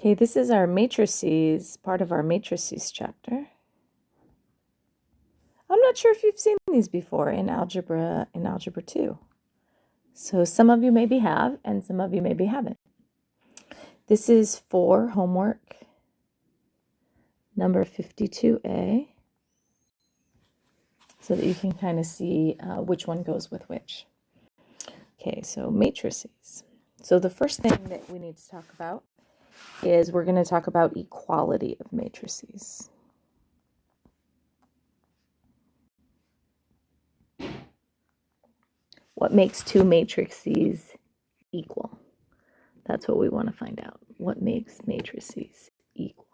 Okay, this is our matrices, part of our matrices chapter. I'm not sure if you've seen these before in Algebra 2. So some of you maybe have, and some of you maybe haven't. This is for homework number 52A, so that you can kind of see which one goes with which. Okay, so matrices. So the first thing that we need to talk about is we're going to talk about equality of matrices. What makes two matrices equal? That's what we want to find out. What makes matrices equal?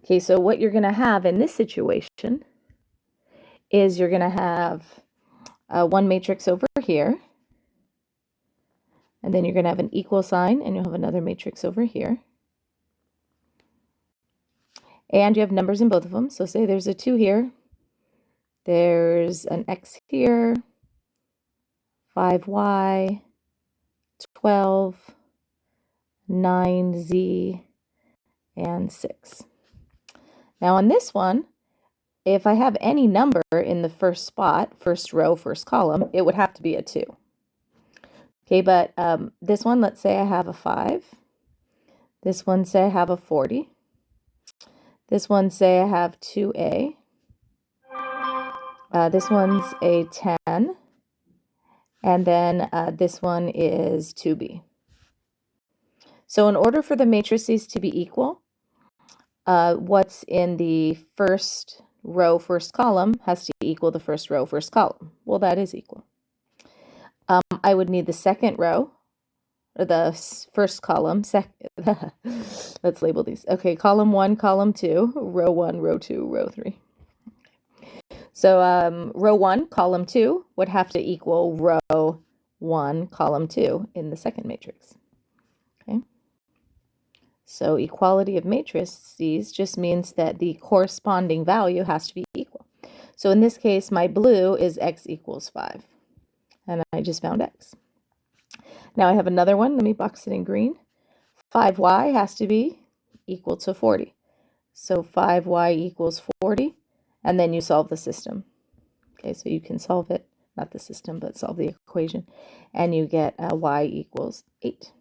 Okay, so what you're going to have in this situation is you're going to have one matrix over here, and then you're going to have an equal sign, and you'll have another matrix over here. And you have numbers in both of them. So say there's a 2 here, there's an x here, 5y, 12, 9z, and 6. Now on this one, if I have any number in the first spot, first row, first column, it would have to be a 2. Okay, but this one, let's say I have a 5. This one, say I have a 40. This one, say I have 2a. This one's a 10. And then this one is 2b. So in order for the matrices to be equal, what's in the first row, first column has to equal the first row, first column. Well, that is equal. I would need the second row, or the first column. Let's label these. Okay, column 1, column 2, row 1, row 2, row 3. So row 1, column 2 would have to equal row 1, column 2 in the second matrix. Okay. So equality of matrices just means that the corresponding value has to be equal. So in this case, my blue is x equals 5. And I just found x. Now I have another one. Let me box it in green. 5y has to be equal to 40. So 5y equals 40. And then you solve the system. Okay, so you can solve it, not the system, but solve the equation. And you get y equals 8.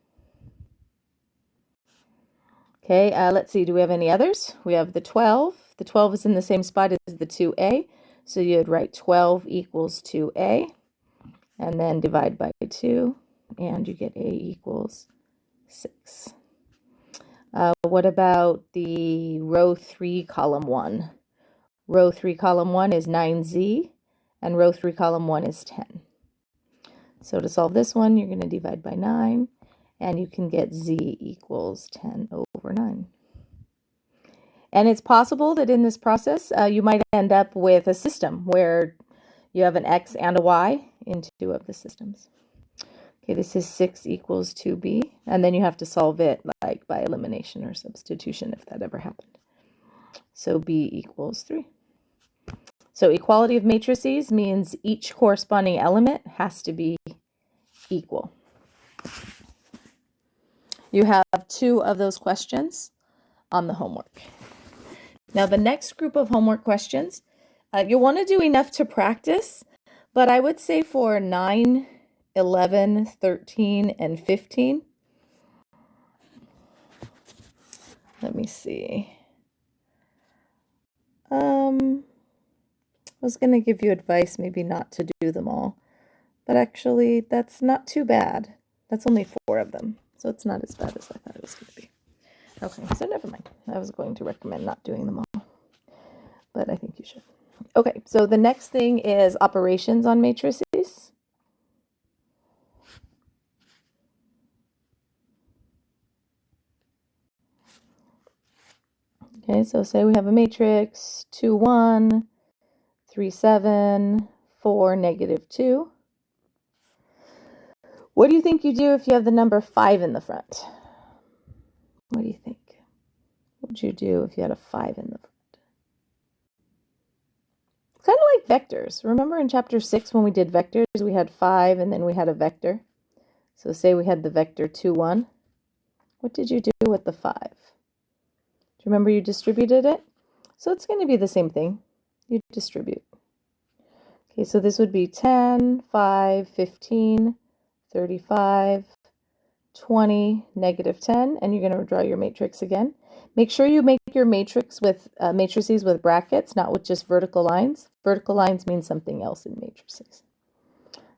Okay, let's see, do we have any others? We have the 12. The 12 is in the same spot as the 2a. So you'd write 12 equals 2a. And then divide by 2. And you get a equals 6. What about the row 3, column 1? Row 3, column 1 is 9z, and row 3, column 1 is 10. So to solve this one, you're going to divide by 9, and you can get z equals 10 over 9. And it's possible that in this process, you might end up with a system where you have an x and a y in 2 of the systems. Okay, this is 6 equals 2b, and then you have to solve it like by elimination or substitution if that ever happened. So b equals 3. So equality of matrices means each corresponding element has to be equal. You have 2 of those questions on the homework. Now the next group of homework questions, you'll want to do enough to practice, but I would say for 9, 11, 13, and 15. Let me see. I was going to give you advice maybe not to do them all, but actually that's not too bad. That's only 4 of them, so it's not as bad as I thought it was going to be. Okay, so never mind. I was going to recommend not doing them all, but I think you should. Okay, so the next thing is operations on matrices. Okay, so say we have a matrix 2, 1, 3, 7, 4, negative 2. What do you think you do if you have the number 5 in the front? What do you think? What would you do if you had a 5 in the front? Kind of like vectors. Remember in chapter 6 when we did vectors, we had 5 and then we had a vector. So say we had the vector 2, 1. What did you do with the 5? Do you remember you distributed it? So it's going to be the same thing. You distribute. Okay, so this would be 10, 5, 15, 35, 20, negative 10, and you're going to draw your matrix again. Make sure you make your matrix with matrices with brackets, not with just vertical lines. Vertical lines mean something else in matrices.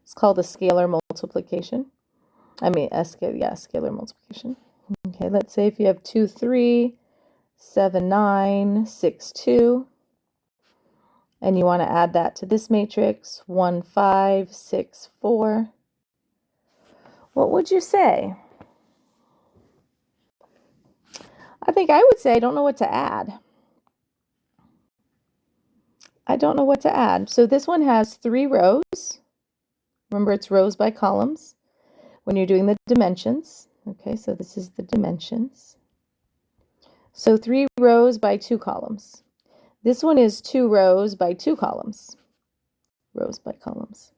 It's called a scalar multiplication. Scalar multiplication. Okay, let's say if you have 2, 3, 7, 9, 6, 2, and you want to add that to this matrix, 1, 5, 6, 4. What would you say? I think I would say I don't know what to add. I don't know what to add. So this one has 3 rows. Remember, it's rows by columns when you're doing the dimensions. Okay, so this is the dimensions. So 3 rows by 2 columns. This one is 2 rows by 2 columns. Rows by columns.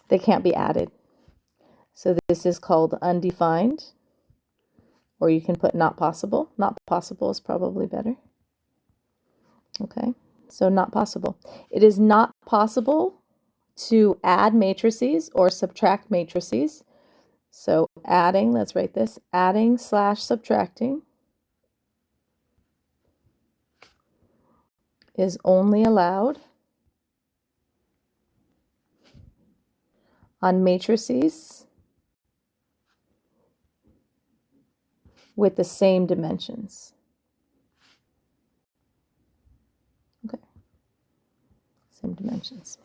They can't be added. So this is called undefined, or you can put not possible. Not possible is probably better. Okay, so not possible. It is not possible to add matrices or subtract matrices. So adding, let's write this, adding / subtracting is only allowed on matrices with the same dimensions. Okay, same dimensions.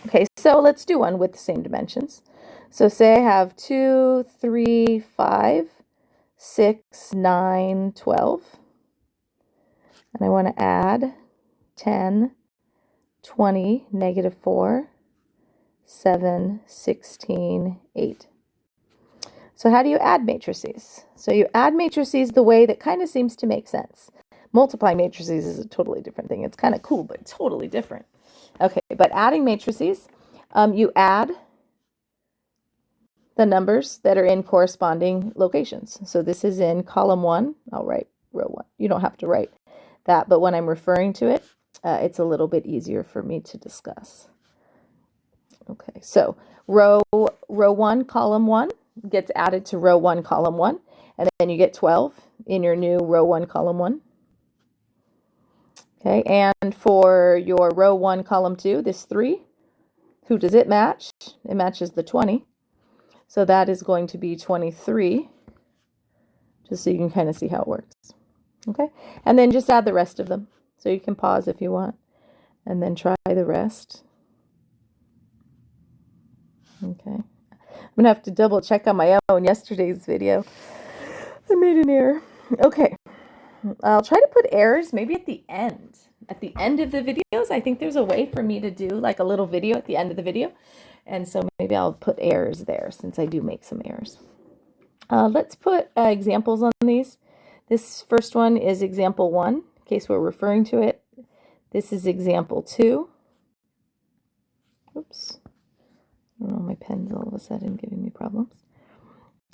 Okay, so let's do one with the same dimensions. So say I have 2, 3, 5, 6, 9, 12. And I want to add 10, 20, negative 4, 7, 16, 8. So how do you add matrices? So you add matrices the way that kind of seems to make sense. Multiply matrices is a totally different thing. It's kind of cool, but totally different. Okay, but adding matrices, you add the numbers that are in corresponding locations. So this is in column 1. I'll write row 1. You don't have to write that, but when I'm referring to it, it's a little bit easier for me to discuss. Okay, so row 1, column 1 gets added to row 1, column 1, and then you get 12 in your new row 1, column 1. Okay, and for your row 1, column 2, this 3, who does it match? It matches the 20. So that is going to be 23, just so you can kind of see how it works. Okay, and then just add the rest of them. So you can pause if you want, and then try the rest. Okay, I'm going to have to double check on my own yesterday's video. I made an error. Okay, I'll try to put errors maybe at the end. At the end of the videos, I think there's a way for me to do like a little video at the end of the video. And so maybe I'll put errors there since I do make some errors. Let's put examples on these. This first one is example 1, in case we're referring to it. This is example 2. Oops. I don't know, my pen's all of a sudden giving me problems.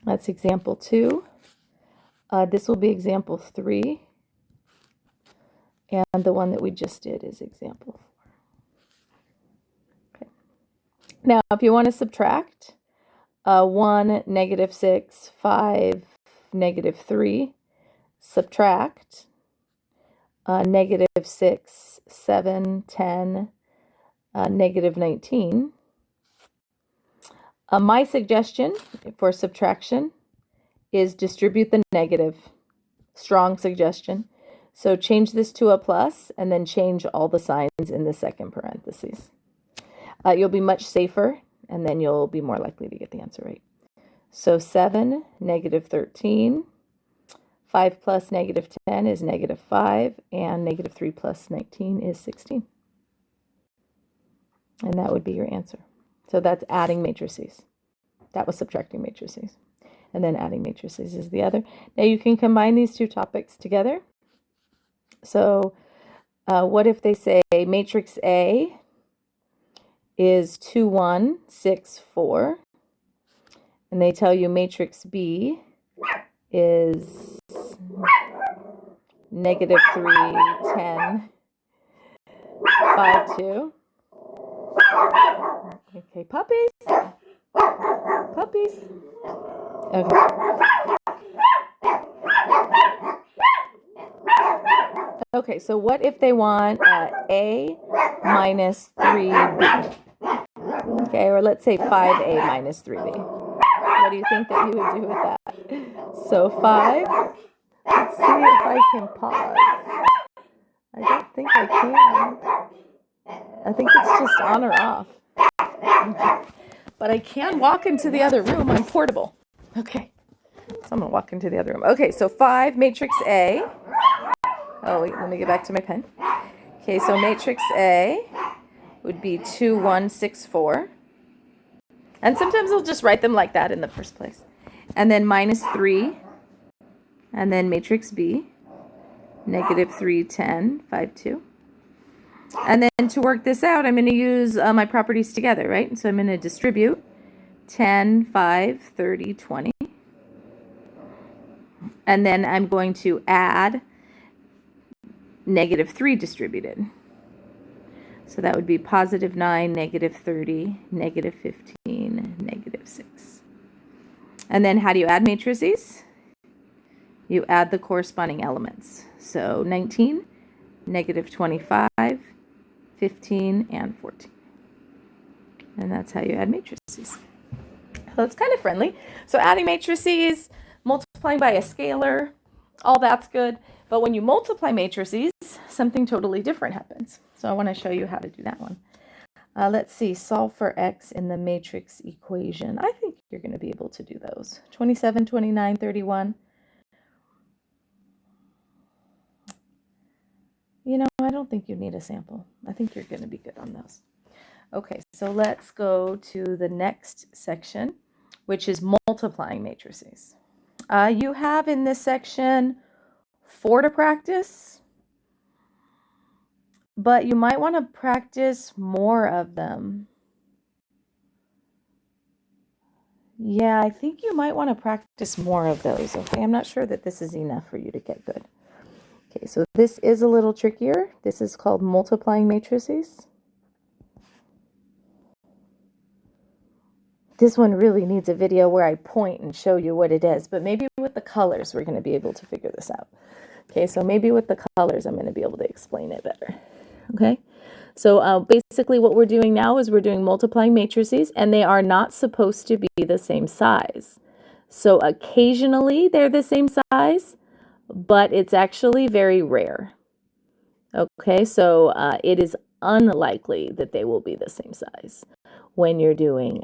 That's example 2. This will be example 3. And the one that we just did is example 4. Okay. Now, if you want to subtract 1, negative 6, 5, negative 3, subtract negative 6, 7, 10, negative 19. My suggestion for subtraction is distribute the negative. Strong suggestion. So change this to a plus and then change all the signs in the second parentheses. You'll be much safer, and then you'll be more likely to get the answer right. So 7, negative 13, 5 plus negative 10 is negative 5, and negative 3 plus 19 is 16. And that would be your answer. So that's adding matrices. That was subtracting matrices. And then adding matrices is the other. Now you can combine these two topics together. So what if they say matrix A is 2, 1, 6, 4, and they tell you matrix B is negative 3, 10, 5, 2. Okay, puppies. Puppies. Okay. Okay, so what if they want A minus 3B? Okay, or let's say 5A minus 3B. What do you think that you would do with that? So 5, let's see if I can pause. I don't think I can. I think it's just on or off. But I can walk into the other room. I'm portable. Okay, so I'm going to walk into the other room. Okay, so 5, matrix A. Oh, wait, let me get back to my pen. Okay, so matrix A would be 2, 1, 6, 4. And sometimes I'll just write them like that in the first place. And then minus 3. And then matrix B, negative 3, 10, 5, 2. And then to work this out, I'm going to use my properties together, right? So I'm going to distribute 10, 5, 30, 20. And then I'm going to add negative 3 distributed. So that would be positive 9, negative 30, negative 15, negative 6. And then how do you add matrices? You add the corresponding elements. So 19, negative 25, 15, and 14. And that's how you add matrices. So it's kind of friendly. So adding matrices, multiplying by a scalar, all that's good. But when you multiply matrices, something totally different happens. So I want to show you how to do that one. Let's see, solve for x in the matrix equation. I think you're going to be able to do those. 27, 29, 31. You know, I don't think you need a sample. I think you're going to be good on those. Okay, so let's go to the next section, which is multiplying matrices. You have in this section 4 to practice, but you might want to practice more of them. Yeah, I think you might want to practice more of those, okay? I'm not sure that this is enough for you to get good. Okay, so this is a little trickier. This is called multiplying matrices. This one really needs a video where I point and show you what it is, but maybe with the colors we're going to be able to figure this out. Okay, so maybe with the colors I'm going to be able to explain it better. Okay, so basically what we're doing now is we're doing multiplying matrices, and they are not supposed to be the same size. So occasionally they're the same size, but it's actually very rare. Okay, so it is unlikely that they will be the same size when you're doing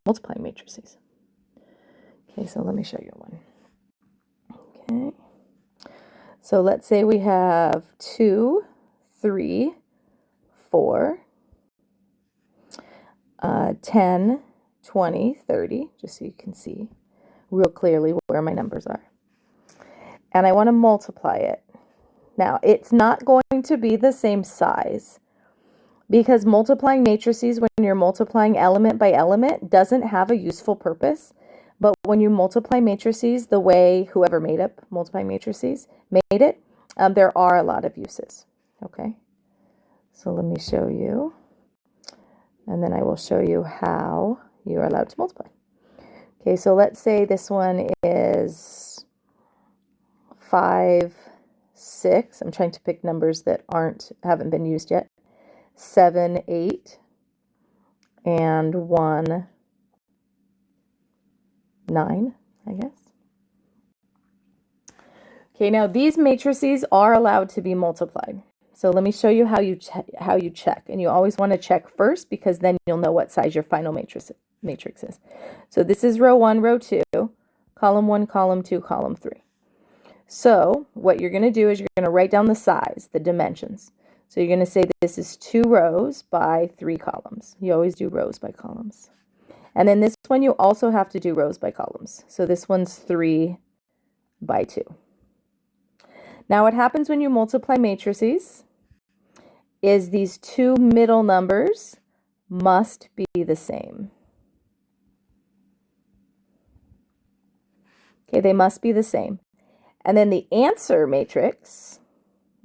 multiplying matrices. Okay, so let me show you one. Okay, so let's say we have 2, 3, 4, 10, 20, 30, just so you can see real clearly where my numbers are. And I want to multiply it. Now, it's not going to be the same size because multiplying matrices, when you're multiplying element by element, doesn't have a useful purpose. But when you multiply matrices the way whoever made up multiplying matrices made it, there are a lot of uses. Okay, so let me show you. And then I will show you how you are allowed to multiply. Okay, so let's say this one is 5, 6. I'm trying to pick numbers that haven't been used yet. 7, 8, and 1, 9, I guess. Okay, now these matrices are allowed to be multiplied. So let me show you how you check. And you always want to check first because then you'll know what size your final matrix is. So this is row 1, row 2, column 1, column 2, column 3. So what you're going to do is you're going to write down the size, the dimensions. So you're going to say that this is 2 rows by 3 columns. You always do rows by columns. And then this one you also have to do rows by columns. So this one's 3 by 2. Now what happens when you multiply matrices is these 2 middle numbers must be the same. Okay, they must be the same. And then the answer matrix,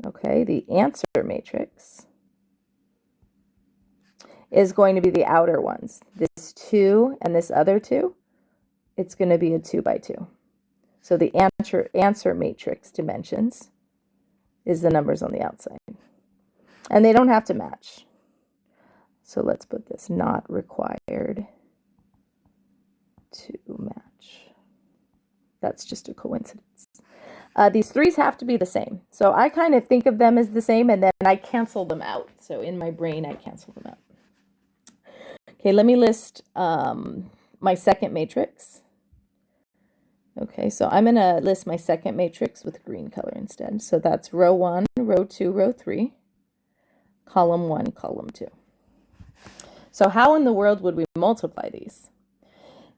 okay, the answer matrix is going to be the outer ones. This 2 and this other 2, it's going to be a 2 by 2. So the answer matrix dimensions is the numbers on the outside. And they don't have to match. So let's put this, not required to match. That's just a coincidence. These 3's have to be the same. So I kind of think of them as the same, and then I cancel them out. So in my brain, I cancel them out. Okay, let me list my second matrix. Okay, so I'm going to list my second matrix with green color instead. So that's row 1, row 2, row 3, column 1, column 2. So how in the world would we multiply these?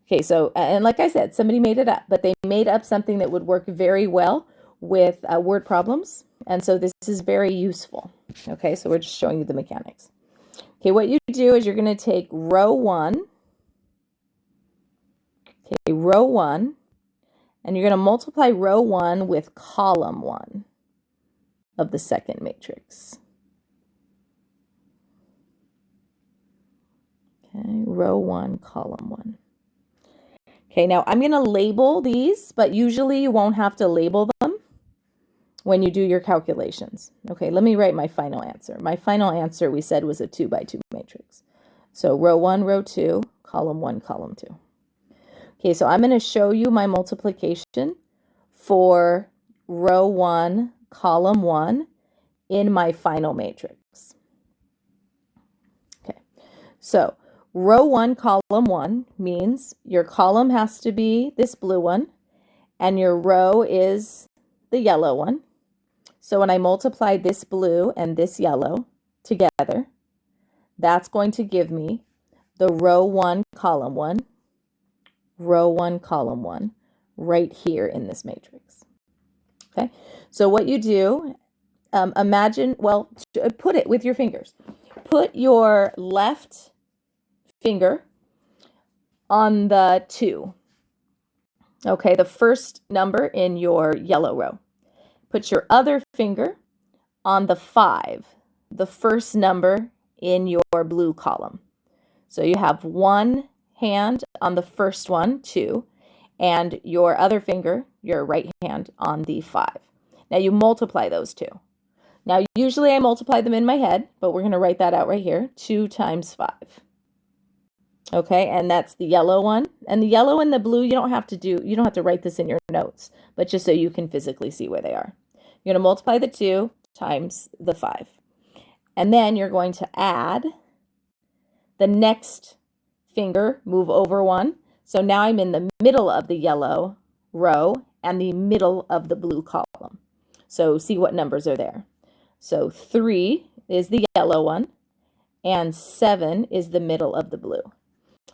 Okay, so, and like I said, somebody made it up, but they made up something that would work very well with word problems. And so this is very useful. Okay, so we're just showing you the mechanics. Okay, what you do is you're going to take row 1, okay, row 1, and you're going to multiply row 1 with column 1 of the second matrix. Okay, row 1, column 1. Okay, now I'm going to label these, but usually you won't have to label them when you do your calculations. Okay, let me write my final answer. My final answer, we said, was a 2 by 2 matrix. So row 1, row 2, column 1, column 2. Okay, so I'm going to show you my multiplication for row 1, column 1 in my final matrix. Okay, so row 1, column 1 means your column has to be this blue one, and your row is the yellow one. So when I multiply this blue and this yellow together, that's going to give me the row 1, column 1, row 1, column 1, right here in this matrix. Okay, so what you do, imagine, well, put it with your fingers. Put your left finger on the 2. Okay, the first number in your yellow row. Put your other finger on the 5, the first number in your blue column. So you have one hand on the first one, 2, and your other finger, your right hand, on the 5. Now you multiply those two. Now usually I multiply them in my head, but we're going to write that out right here. 2 times 5. Okay, and that's the yellow one. And the yellow and the blue, you don't have to write this in your notes, but just so you can physically see where they are. You're going to multiply the 2 times the 5. And then you're going to add the next finger, move over 1. So now I'm in the middle of the yellow row and the middle of the blue column. So see what numbers are there. So 3 is the yellow one, and 7 is the middle of the blue.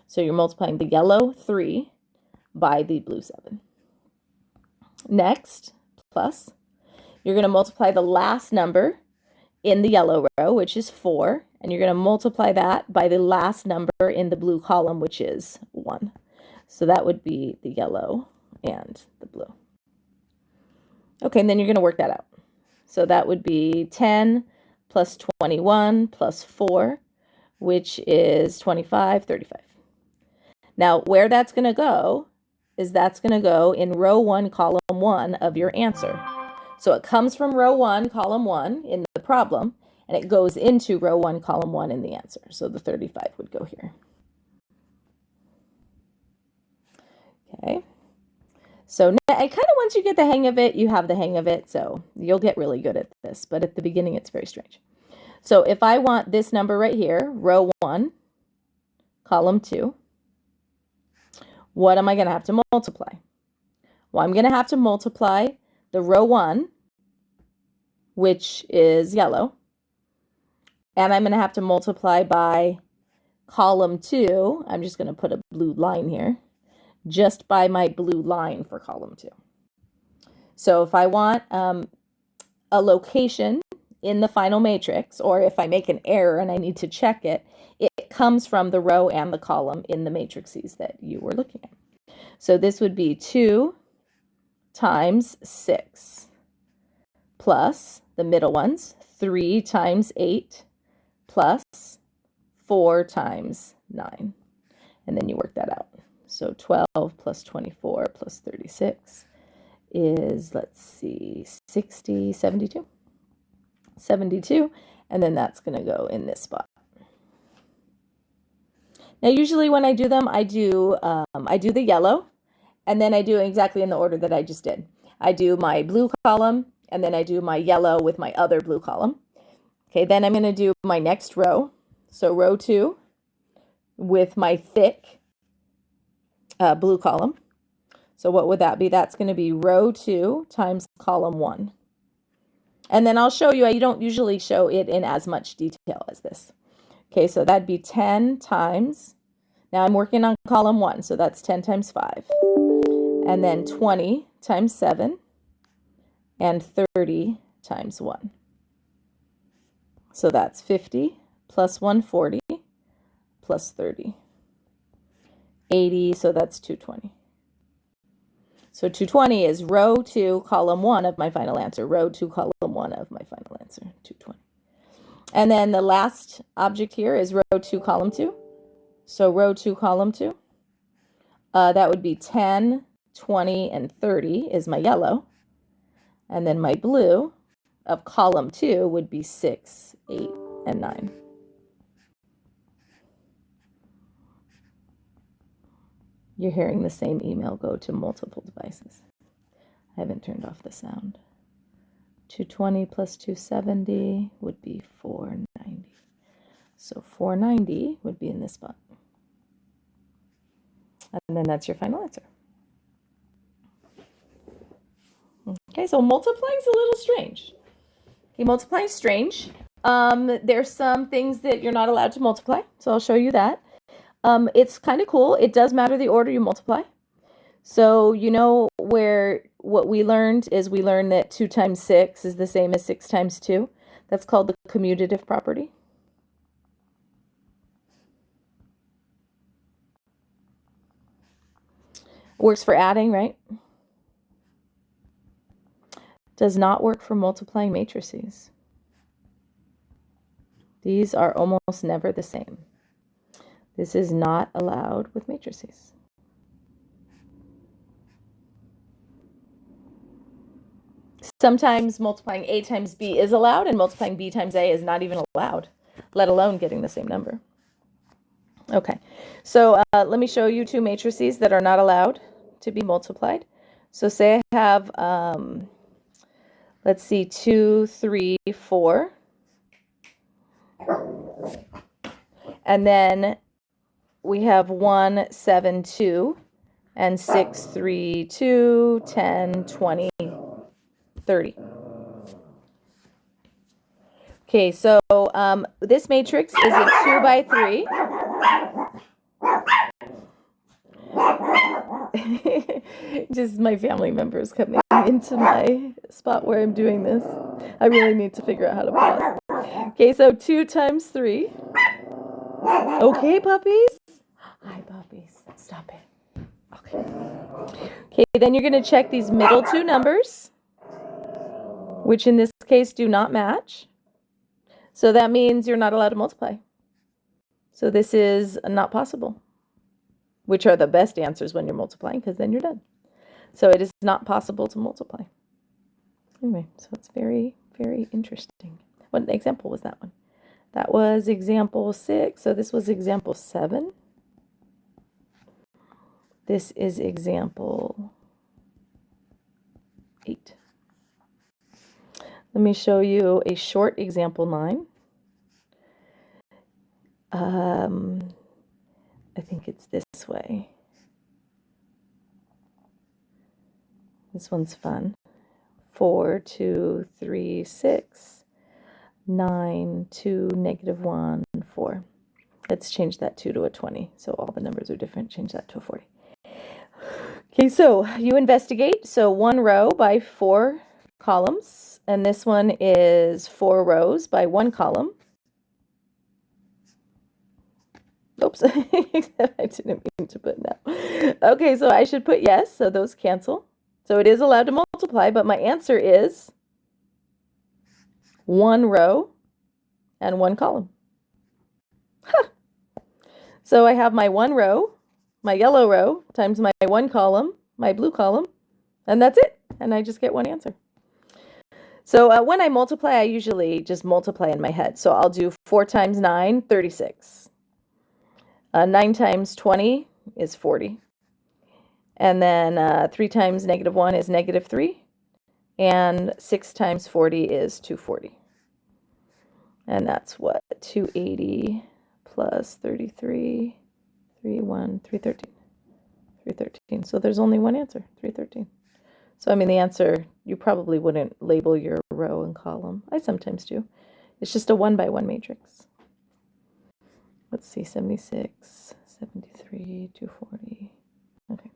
So you're multiplying the yellow 3 by the blue 7. Next, plus, you're going to multiply the last number in the yellow row, which is 4, and you're going to multiply that by the last number in the blue column, which is 1. So that would be the yellow and the blue. Okay, and then you're going to work that out. So that would be 10 plus 21 plus 4, which is 25, 35. Now, where that's going to go is that's going to go in row 1, column 1 of your answer. So it comes from row 1, column 1 in the problem, and it goes into row 1, column 1 in the answer. So the 35 would go here. Okay. So kind of once you get the hang of it, you have the hang of it. So you'll get really good at this. But at the beginning, it's very strange. So if I want this number right here, row 1, column 2, what am I going to have to multiply? Well, I'm going to have to multiply the row 1, which is yellow, and I'm going to have to multiply by column 2. I'm just going to put a blue line here, just by my blue line for column 2. So if I want a location in the final matrix, or if I make an error and I need to check it, it comes from the row and the column in the matrices that you were looking at. So this would be 2 times 6 plus the middle ones, 3 times 8 plus 4 times 9. And then you work that out. So 12 plus 24 plus 36 is, let's see, 60, 72. 72, and then that's going to go in this spot. Now, usually when I do them, I do the yellow, and then I do exactly in the order that I just did. I do my blue column, and then I do my yellow with my other blue column. Okay, then I'm going to do my next row. So row 2 with my thick blue column. So what would that be? That's going to be row 2 times column 1. And then I'll show you, I don't usually show it in as much detail as this. Okay, so that'd be 10 times, now I'm working on column 1, so that's 10 times 5. And then 20 times 7, and 30 times 1. So that's 50 plus 140 plus 30. 80, so that's 220. So 220 is row 2, column 1 of my final answer. Row 2, column 1 of my final answer, 220. And then the last object here is row 2, column 2. So row 2, column 2. That would be 10, 20, and 30 is my yellow. And then my blue of column 2 would be 6, 8, and 9. You're hearing the same email go to multiple devices. I haven't turned off the sound. 220 plus 270 would be 490. So 490 would be in this spot. And then that's your final answer. Okay, so multiplying is a little strange. Okay, multiplying is strange. There's some things that you're not allowed to multiply, so I'll show you that. It's kind of cool. It does matter the order you multiply. So you know where what we learned is we learned that 2 times 6 is the same as 6 times 2. That's called the commutative property. Works for adding, right? Does not work for multiplying matrices. These are almost never the same. This is not allowed with matrices. Sometimes multiplying A times B is allowed, and multiplying B times A is not even allowed, let alone getting the same number. Okay, so let me show you 2 matrices that are not allowed to be multiplied. So say I have, let's see, 2, 3, 4. And then we have 1, 7, 2, and 6, 3, 2, 10, 20, 30. Okay, so this matrix is a 2 by 3. Just my family members coming into my spot where I'm doing this. I really need to figure out how to pause. Okay, so 2 times 3. Okay, puppies? Hi, puppies. Stop it. Okay. Okay, then you're going to check these middle 2 numbers, which in this case do not match. So that means you're not allowed to multiply. So this is not possible, which are the best answers when you're multiplying, because then you're done. So it is not possible to multiply. Anyway, so it's very, very interesting. What example was that one? That was example 6. So this was example 7. This is example 8. Let me show you a short example 9. I think it's this way. This one's fun. 4, 2, 3, 6, 9, 2, negative 1, 4. Let's change that 2 to a 20. So all the numbers are different. Change that to a 40. Okay, so you investigate. So 1 row by 4 columns. And this one is 4 rows by 1 column. Oops, I didn't mean to put no. Okay, so I should put yes, so those cancel. So it is allowed to multiply, but my answer is 1 row and 1 column. Huh. So I have my 1 row, my yellow row, times my 1 column, my blue column, and that's it. And I just get 1 answer. So when I multiply, I usually just multiply in my head. So I'll do 4 times 9, 36. 9 times 20 is 40. And then 3 times -1 is -3. And 6 times 40 is 240. And that's what? 280 plus 33, 313. 313. So there's only one answer, 313. So, I mean, the answer, you probably wouldn't label your row and column. I sometimes do. It's just a 1 by 1 matrix. Let's see, 76, 73, 240. Okay.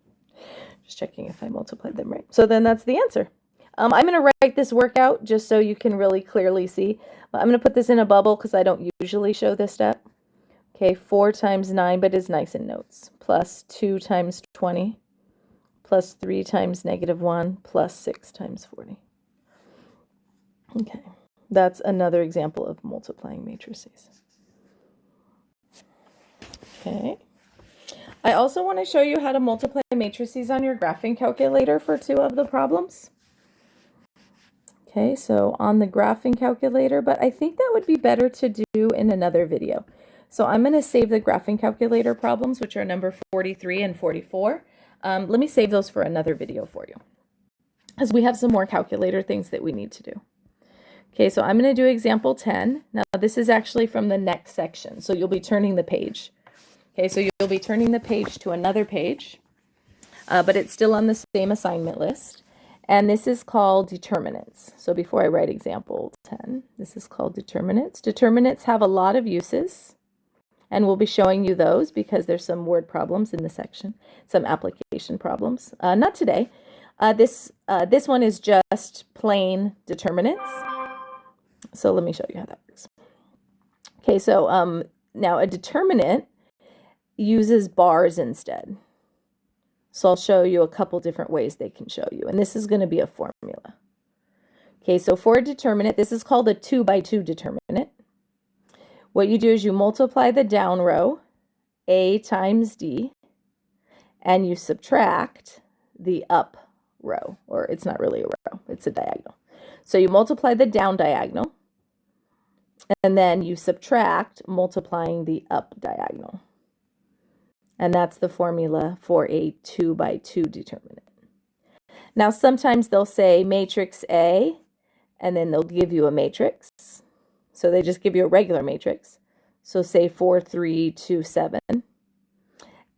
Just checking if I multiplied them right. So then that's the answer. I'm going to write this workout just so you can really clearly see. I'm going to put this in a bubble because I don't usually show this step. Okay, 4 times 9, but it's nice in notes, plus 2 times 20, plus 3 times -1, plus 6 times 40. Okay, that's another example of multiplying matrices. Okay, I also want to show you how to multiply matrices on your graphing calculator for 2 of the problems. Okay, so on the graphing calculator, but I think that would be better to do in another video. So I'm going to save the graphing calculator problems, which are number 43 and 44. Let me save those for another video for you, because we have some more calculator things that we need to do. Okay, so I'm going to do example 10. Now, this is actually from the next section, so you'll be turning the page. Okay, so you'll be turning the page to another page, but it's still on the same assignment list. And this is called determinants. So before I write example 10, this is called determinants. Determinants have a lot of uses, and we'll be showing you those because there's some word problems in the section, some application problems. Not today. This one is just plain determinants. So let me show you how that works. Okay, so now a determinant uses bars instead. So I'll show you a couple different ways they can show you. And this is going to be a formula. Okay, so for a determinant, this is called a 2 by 2 determinant. What you do is you multiply the down row, A times D, and you subtract the up row, or it's not really a row, it's a diagonal. So you multiply the down diagonal, and then you subtract multiplying the up diagonal. And that's the formula for a 2 by 2 determinant. Now, sometimes they'll say matrix A, and then they'll give you a matrix. So they just give you a regular matrix. So say 4, 3, 2, 7.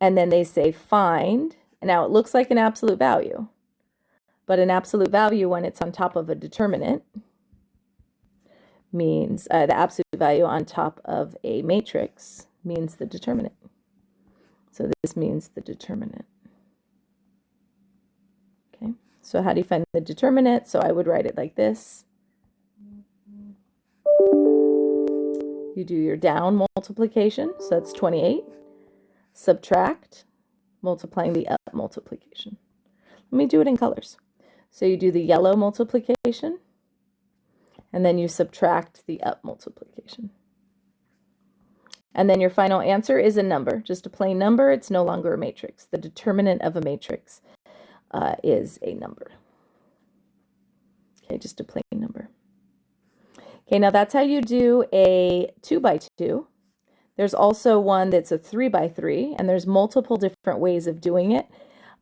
And then they say find. Now, it looks like an absolute value. But an absolute value, when it's on top of a determinant, means the absolute value on top of a matrix means the determinant. So this means the determinant. Okay, so how do you find the determinant? So I would write it like this. You do your down multiplication, so that's 28. Subtract, multiplying the up multiplication. Let me do it in colors. So you do the yellow multiplication, and then you subtract the up multiplication. And then your final answer is a number, just a plain number. It's no longer a matrix. The determinant of a matrix is a number. Okay, just a plain number. Okay, now that's how you do a 2 by 2. There's also one that's a 3 by 3, and there's multiple different ways of doing it.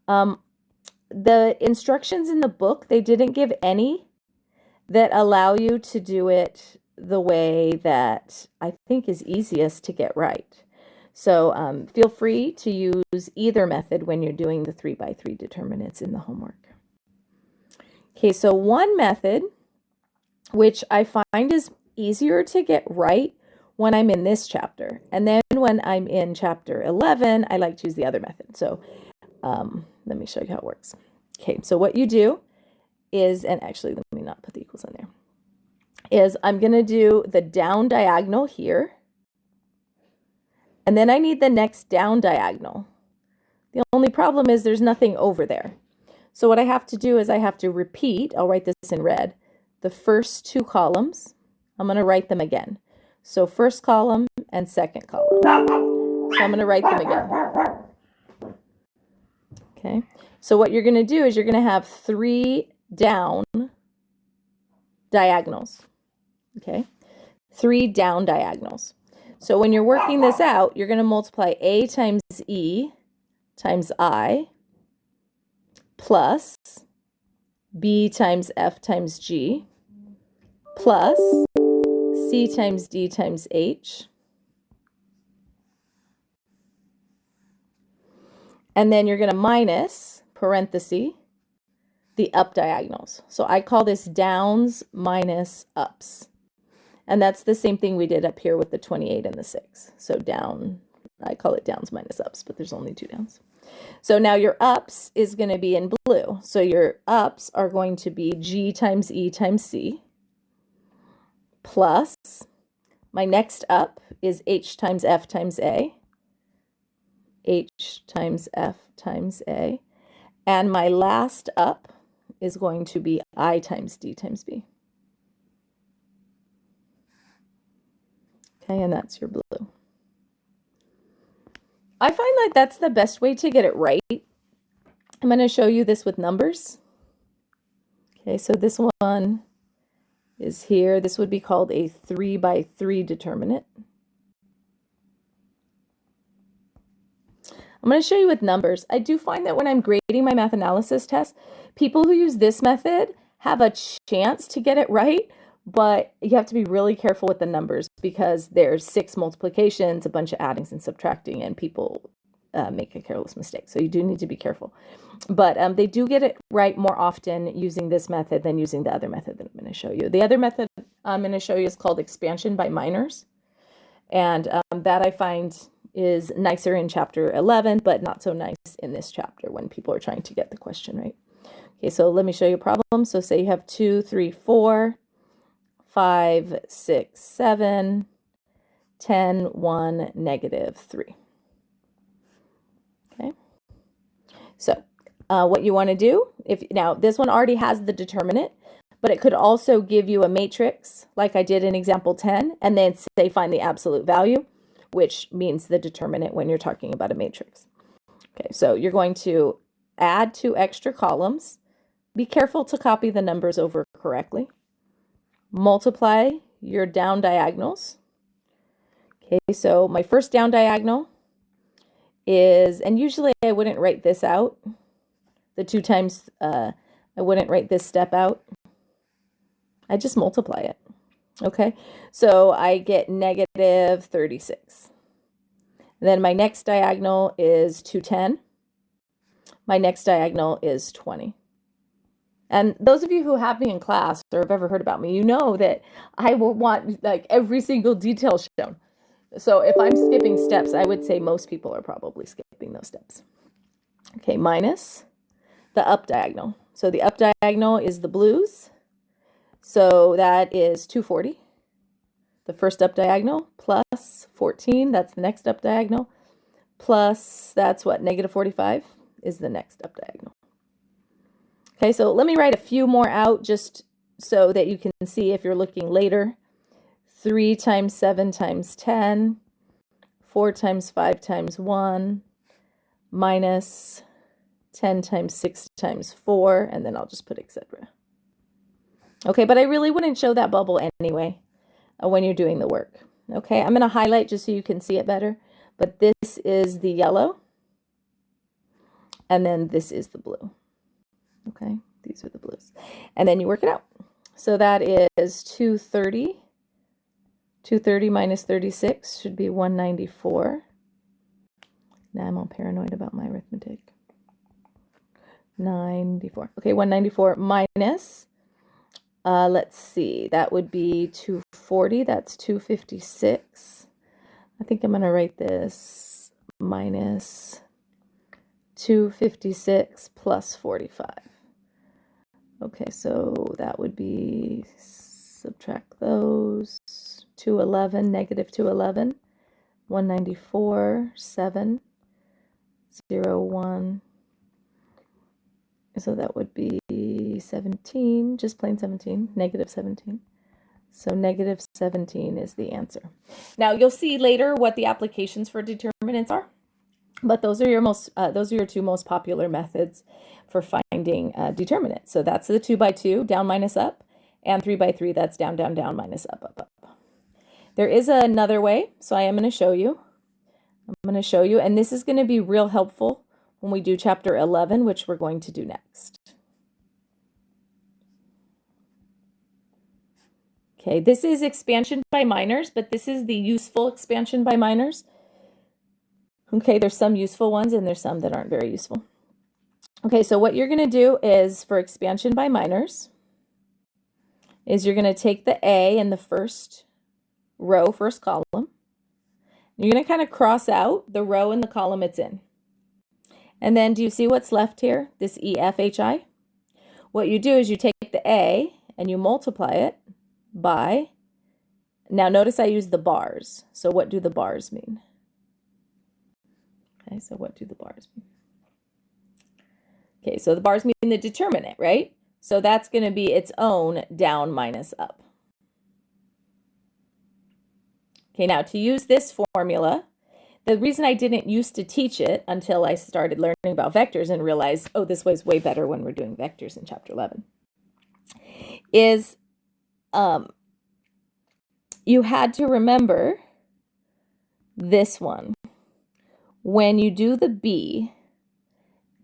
The instructions in the book, they didn't give any that allow you to do it the way that I think is easiest to get right. So feel free to use either method when you're doing the 3 by 3 determinants in the homework. Okay, so one method, which I find is easier to get right when I'm in this chapter. And then when I'm in chapter 11, I like to use the other method. So let me show you how it works. Okay, so what you do is, and actually let me not put the equals on there, is I'm going to do the down diagonal here. And then I need the next down diagonal. The only problem is there's nothing over there. So what I have to do is I have to repeat, I'll write this in red, the first two columns. I'm going to write them again. So first column and second column. So I'm going to write them again. Okay. So what you're going to do is you're going to have 3 down diagonals. Okay. 3 down diagonals. So when you're working this out, you're going to multiply A times E times I plus B times F times G plus C times D times H. And then you're going to minus, parenthesis, the up diagonals. So I call this downs minus ups. And that's the same thing we did up here with the 28 and the 6. So down, I call it downs minus ups, but there's only 2 downs. So now your ups is going to be in blue. So your ups are going to be G times E times C plus my next up is H times F times A. H times F times A. And my last up is going to be I times D times B. Okay, and that's your blue. I find like that's the best way to get it right. I'm going to show you this with numbers. Okay, so this one is here. This would be called a 3 by 3 determinant. I'm going to show you with numbers. I do find that when I'm grading my math analysis test, people who use this method have a chance to get it right, but you have to be really careful with the numbers because there's 6 multiplications, a bunch of addings and subtracting, and people make a careless mistake. So you do need to be careful. But they do get it right more often using this method than using the other method that I'm going to show you. The other method I'm going to show you is called expansion by minors. And that I find is nicer in chapter 11, but not so nice in this chapter when people are trying to get the question right. Okay, so let me show you a problem. So say you have 2, 3, 4, 5, 6, 7, 10, 1, negative 3. Okay, so what you want to do, now this one already has the determinant, but it could also give you a matrix like I did in example 10, and then say find the absolute value, which means the determinant when you're talking about a matrix. Okay, so you're going to add 2 extra columns. Be careful to copy the numbers over correctly. Multiply your down diagonals. Okay, so my first down diagonal is, and usually I wouldn't write this out. The 2 times, I wouldn't write this step out. I just multiply it. Okay, so I get negative 36. Then my next diagonal is 210. My next diagonal is 20. And those of you who have me in class or have ever heard about me, you know that I will want like every single detail shown. So if I'm skipping steps, I would say most people are probably skipping those steps. Okay, minus the up diagonal. So the up diagonal is the blues. So that is 240. The first up diagonal plus 14, that's the next up diagonal, plus that's what, negative 45 is the next up diagonal. Okay, so let me write a few more out just so that you can see if you're looking later. 3 times 7 times 10, 4 times 5 times 1, minus 10 times 6 times 4, and then I'll just put etc. Okay, but I really wouldn't show that bubble anyway when you're doing the work. Okay, I'm going to highlight just so you can see it better, but this is the yellow, and then this is the blue. Okay, these are the blues. And then you work it out. So that is 230. 230 minus 36 should be 194. Now I'm all paranoid about my arithmetic. 94. Okay, 194 minus, let's see, that would be 240. That's 256. I think I'm going to write this minus 256 plus 45. Okay, so that would be, subtract those, 211, negative 211, 194, 7, 0, 1, So that would be 17, just plain 17, negative 17. So negative 17 is the answer. Now you'll see later what the applications for determinants are, but those are your two most popular methods for finding determinants. So that's the 2 by 2, down minus up, and 3 by 3, that's down, down, down, minus up, up, up. There is another way, so I am going to show you. And this is going to be real helpful when we do chapter 11, which we're going to do next. Okay, this is expansion by minors, but this is the useful expansion by minors. Okay, there's some useful ones and there's some that aren't very useful. Okay, so what you're going to do is for expansion by minors is you're going to take the A in the first row, first column. You're going to kind of cross out the row and the column it's in. And then do you see what's left here? This EFHI? What you do is you take the A and you multiply it by, now notice I use the bars. So what do the bars mean? Okay, so what do the bars mean? Okay, so the bars mean the determinant, right? So that's going to be its own down minus up. Okay, now to use this formula, the reason I didn't used to teach it until I started learning about vectors and realized, oh, this way's way better when we're doing vectors in chapter 11, is you had to remember this one. When you do the B,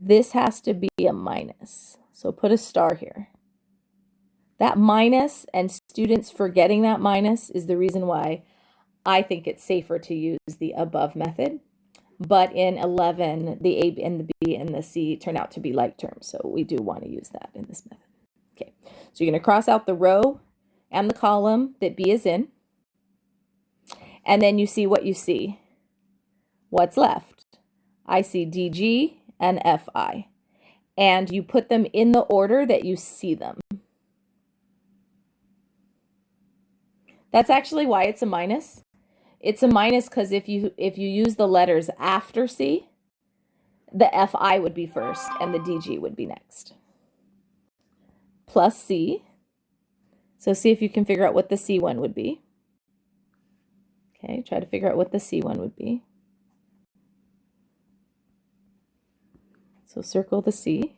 this has to be a minus. So put a star here. That minus and students forgetting that minus is the reason why I think it's safer to use the above method. But in 11, the A and the B and the C turn out to be like terms. So we do want to use that in this method. Okay, so you're going to cross out the row and the column that B is in. And then you see what you see. What's left? I see DG and FI. And you put them in the order that you see them. That's actually why it's a minus. It's a minus because if you use the letters after C, the FI would be first and the DG would be next. Plus C. So see if you can figure out what the C one would be. Okay, try to figure out what the C one would be. So circle the C.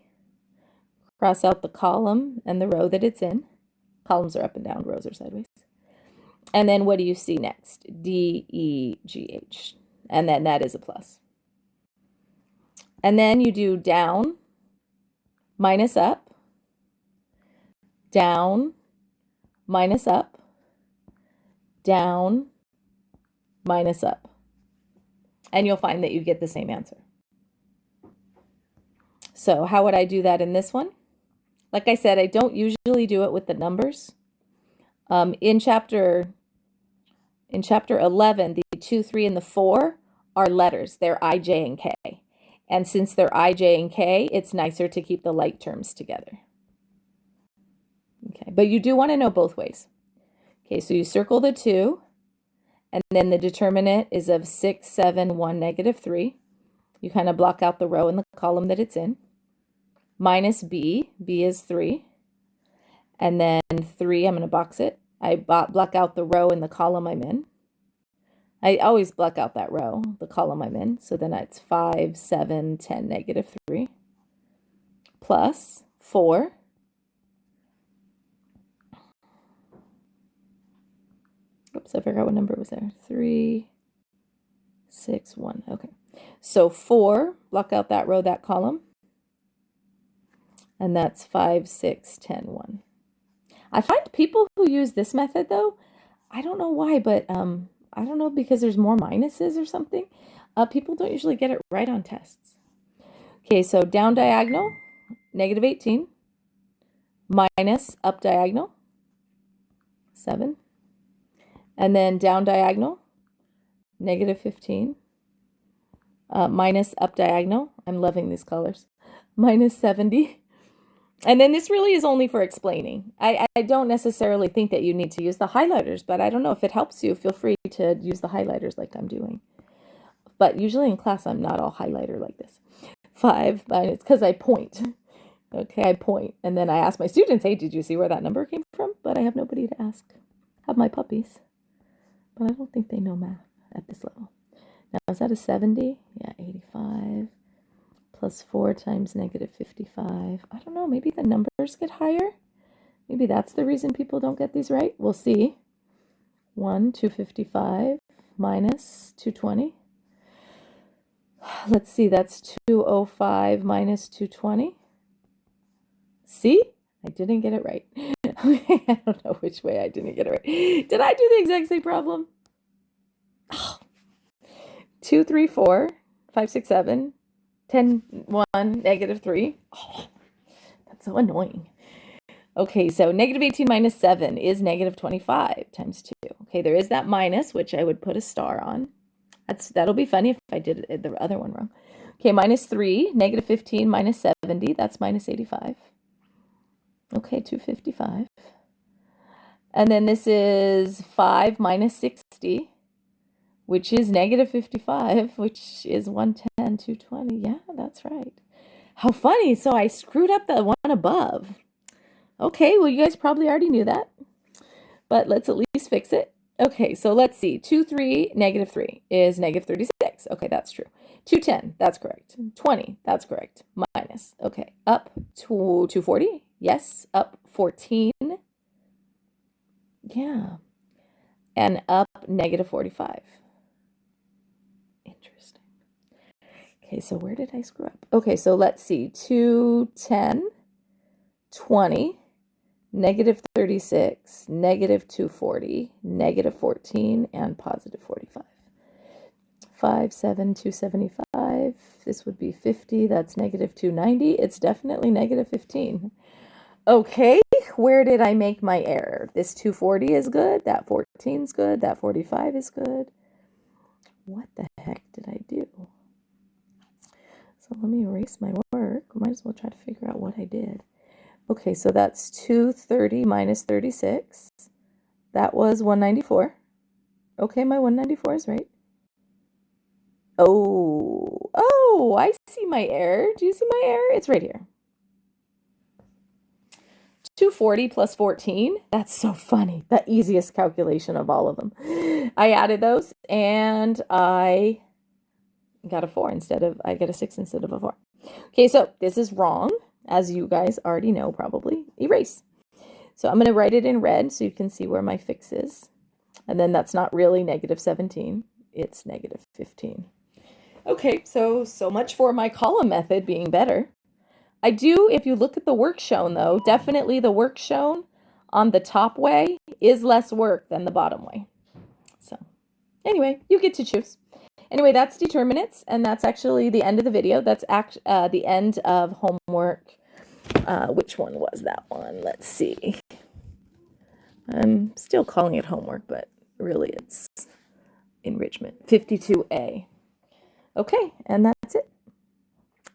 Cross out the column and the row that it's in. Columns are up and down, rows are sideways. And then what do you see next? D, E, G, H. And then that is a plus. And then you do down, minus up, down, minus up, down, minus up. And you'll find that you get the same answer. So how would I do that in this one? Like I said, I don't usually do it with the numbers. In chapter 11, the 2, 3, and the 4 are letters. They're I, J, and K. And since they're I, J, and K, it's nicer to keep the like terms together. Okay, but you do want to know both ways. Okay, so you circle the 2, and then the determinant is of 6, 7, 1, negative 3. You kind of block out the row and the column that it's in. Minus B, B is 3. And then 3, I'm going to box it. I block out the row and the column I'm in. I always block out that row, the column I'm in. So then it's 5, 7, 10, negative 3. Plus 4. Oops, I forgot what number was there. 3, 6, 1. Okay. So 4, block out that row, that column. And that's 5, 6, 10, 1. I find people who use this method, though, I don't know why, but I don't know, because there's more minuses or something. People don't usually get it right on tests. Okay, so down diagonal, negative 18, minus up diagonal, 7. And then down diagonal, negative 15, minus up diagonal, I'm loving these colors, minus 70. And then this really is only for explaining. I don't necessarily think that you need to use the highlighters, but I don't know if it helps you. Feel free to use the highlighters like I'm doing. But usually in class, I'm not all highlighter like this. 5, but it's because I point. Okay, I point. And then I ask my students, hey, did you see where that number came from? But I have nobody to ask. I have my puppies. But I don't think they know math at this level. Now, is that a 70? Yeah, 85. Plus 4 times negative 55. I don't know, maybe the numbers get higher? Maybe that's the reason people don't get these right? We'll see. 255 minus 220. Let's see, that's 205 minus 220. See? I didn't get it right. I don't know which way I didn't get it right. Did I do the exact same problem? Oh. 2, 3, 4, 5, 6, 7, 10, 1, negative 3. Oh, that's so annoying. Okay, so negative 18 minus 7 is negative 25 times 2. Okay, there is that minus, which I would put a star on. That'll be funny if I did the other one wrong. Okay, minus 3, negative 15 minus 70, that's minus 85. Okay, 255. And then this is 5 minus 60, which is negative 55, which is 110, 220. Yeah, that's right. How funny. So I screwed up the one above. Okay, well, you guys probably already knew that, but let's at least fix it. Okay, so let's see. 2, 3, negative 3 is negative 36. Okay, that's true. 210, that's correct. 20, that's correct. Minus. Okay, up to 240. Yes, up 14. Yeah. And up negative 45. Interesting. Okay, so where did I screw up? Okay, so let's see. 210, 20, negative 36, negative 240, negative 14, and positive 45. 5, 7, 275. This would be 50. That's negative 290. It's definitely negative 15. Okay, where did I make my error? This 240 is good. That 14 is good. That 45 is good. What the heck did I do? So let me erase my work. Might as well try to figure out what I did. Okay, so that's 230 minus 36. That was 194. Okay, my 194 is right. Oh, I see my error. Do you see my error? It's right here. 240 plus 14. That's so funny. The easiest calculation of all of them. I added those and I got a 4 I get a 6 instead of a 4. Okay, so this is wrong, as you guys already know probably. Erase. So I'm going to write it in red so you can see where my fix is. And then that's not really negative 17. It's negative 15. Okay, so much for my column method being better. I do, if you look at the work shown though, definitely the work shown on the top way is less work than the bottom way. So anyway, you get to choose. Anyway, that's determinants, and that's actually the end of the video. That's the end of homework. Which one was that one? Let's see. I'm still calling it homework, but really it's enrichment. 52A. Okay, and that's it.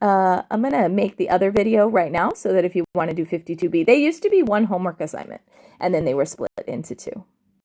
I'm going to make the other video right now so that if you want to do 52B, they used to be one homework assignment, and then they were split into 2.